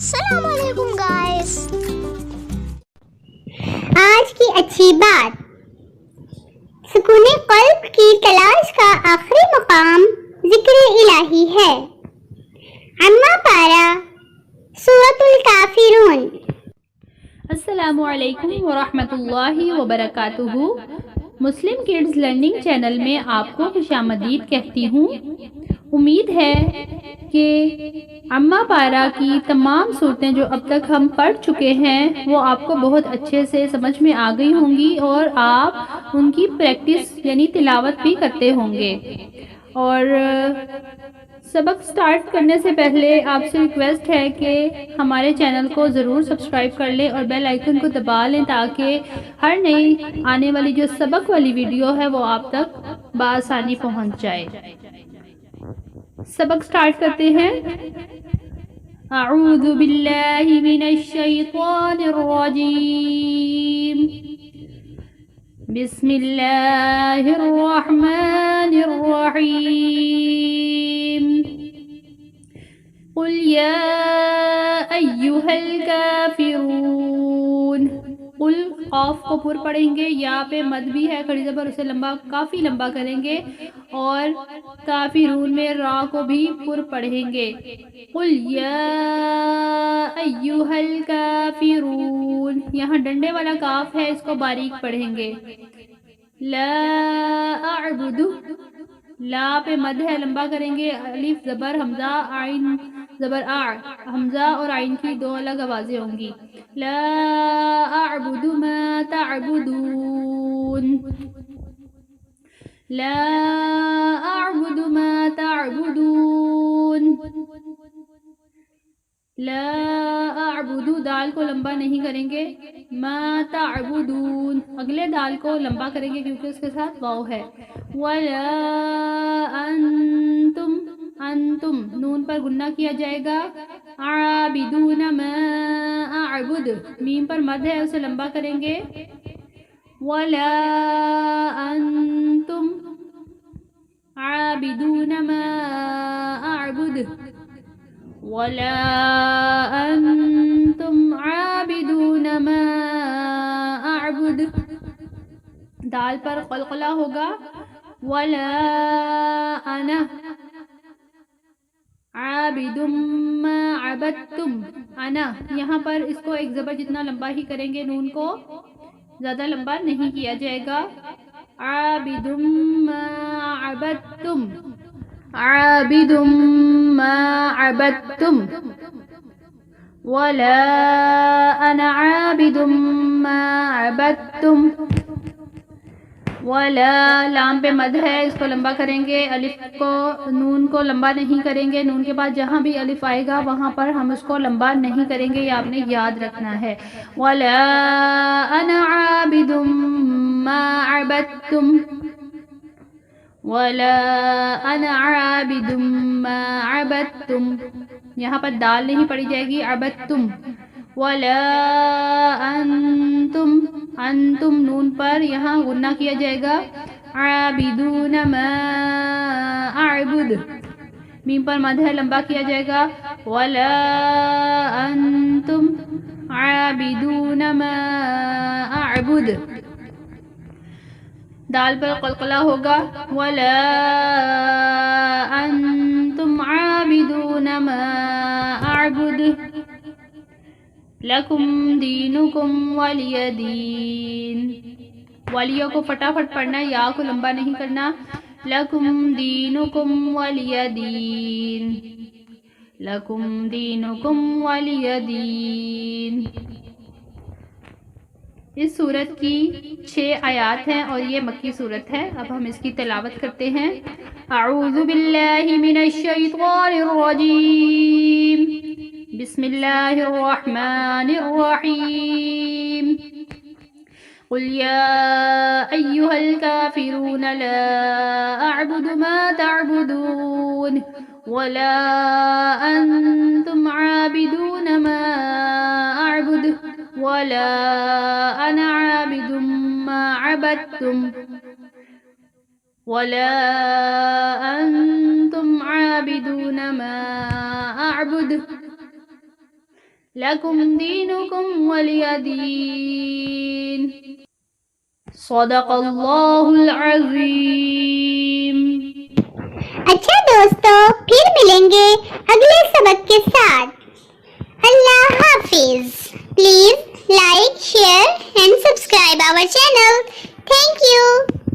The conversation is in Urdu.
السلام علیکم گائز۔ آج کی اچھی بات، سکون قلب کی تلاش کا آخری مقام ذکر الہی ہے۔ عامہ پارہ سورۃ الکافرون۔ السلام علیکم ورحمۃ اللہ وبرکاتہ۔ مسلم کڈز لرننگ چینل میں آپ کو خوش آمدید کہتی ہوں۔ امید ہے کہ عامہ پارہ کی تمام صورتیں جو اب تک ہم پڑھ چکے ہیں وہ آپ کو بہت اچھے سے سمجھ میں آ گئی ہوں گی اور آپ ان کی پریکٹس یعنی تلاوت بھی کرتے ہوں گے۔ اور سبق سٹارٹ کرنے سے پہلے آپ سے ریکویسٹ ہے کہ ہمارے چینل کو ضرور سبسکرائب کر لیں اور بیل آئیکن کو دبا لیں تاکہ ہر نئی آنے والی جو سبق والی ویڈیو ہے وہ آپ تک بآسانی پہنچ جائے۔ سبق سٹارٹ کرتے ہیں۔ اعوذ باللہ من الشیطان الرجیم، بسم اللہ الرحمن الرحیم۔ قل یا ایہا الکافرون۔ قل قاف کو پر پڑھیں گے، یا پہ مد بھی ہے کھڑی زبر، اسے لمبا کافی لمبا کریں گے، اور کافرون میں را کو بھی پر پڑھیں گے۔ قل یا ایہا الکافرون، یہاں ڈنڈے والا کاف ہے، اس کو باریک پڑھیں گے۔ لا اعبد، لا پہ مد ہے لمبا کریں گے، الف زبر حمزہ عین زبر حمزہ اور عین کی دو الگ آوازیں ہوں گی۔ لا اعبد ما تعبدون، لا اعبد ما تعبدون، لا اعبد دال کو لمبا نہیں کریں گے، ما تعبدون اگلے دال کو لمبا کریں گے کیونکہ اس کے ساتھ واو ہے۔ ولا انتم، انتم نون پر گنہ کیا جائے گا۔ عابدون ما اعبد، میم پر مد ہے اسے لمبا کریں گے۔ ولا انتم عابدون ما اعبد، ولا انتم عابدون ما اعبد، دال پر قلقلہ ہوگا۔ ولا انا عابد ما عبدتم، انا یہاں پر اس کو ایک زبر جتنا لمبا ہی کریں گے، نون کو زیادہ لمبا نہیں کیا جائے گا۔ عابد ما عبدتم، عابد ما عبدتم، ولا انا عابد ما عبدتم، ولا لام پہ مد ہے اس کو لمبا کریں گے، الف کو نون کو لمبا نہیں کریں گے، نون کے بعد جہاں بھی الف آئے گا وہاں پر ہم اس کو لمبا نہیں کریں گے، یہ آپ نے یاد رکھنا ہے۔ ولا انا عابد ما عبدتم، ولا انا عابد ما عبدتم، یہاں پر دال نہیں پڑھی جائے گی، عبدتم۔ ولا انتم، انتم نون پر یہاں غنہ کیا جائے گا۔ عابدون ما اعبد، میم پر مد ہے لمبا کیا جائے گا۔ ولا انتم عابدون ما اعبد، دال پر قلقلہ ہوگا۔ ولا انتم عابدون ما اعبد، لکم دینکم ولی دین، ولیوں کو فٹافٹ پڑھنا ہے، یا کو لمبا نہیں کرنا۔ لکم دینکم ولی دین، لکم دینکم ولی دین۔ اس سورت کی 6 آیات ہیں اور یہ مکی سورت ہے۔ اب ہم اس کی تلاوت کرتے ہیں۔ اعوذ باللہ من الشیطان الرجیم، بسم اللہ الرحمن الرحیم۔ قل یا ایہا الکافرون لا اعبد ما تعبدون، ولا انتم عابدون ما اعبد، ولا انا عابد ما عبدتم، ولا انتم عابدون ما اعبد، لکم دینکم ولی دین۔ صدق اللہ العظیم۔ اچھا دوستو، پھر ملیں گے اگلے سبق کے ساتھ۔ اللہ حافظ۔ Please like, share and subscribe our channel. Thank you.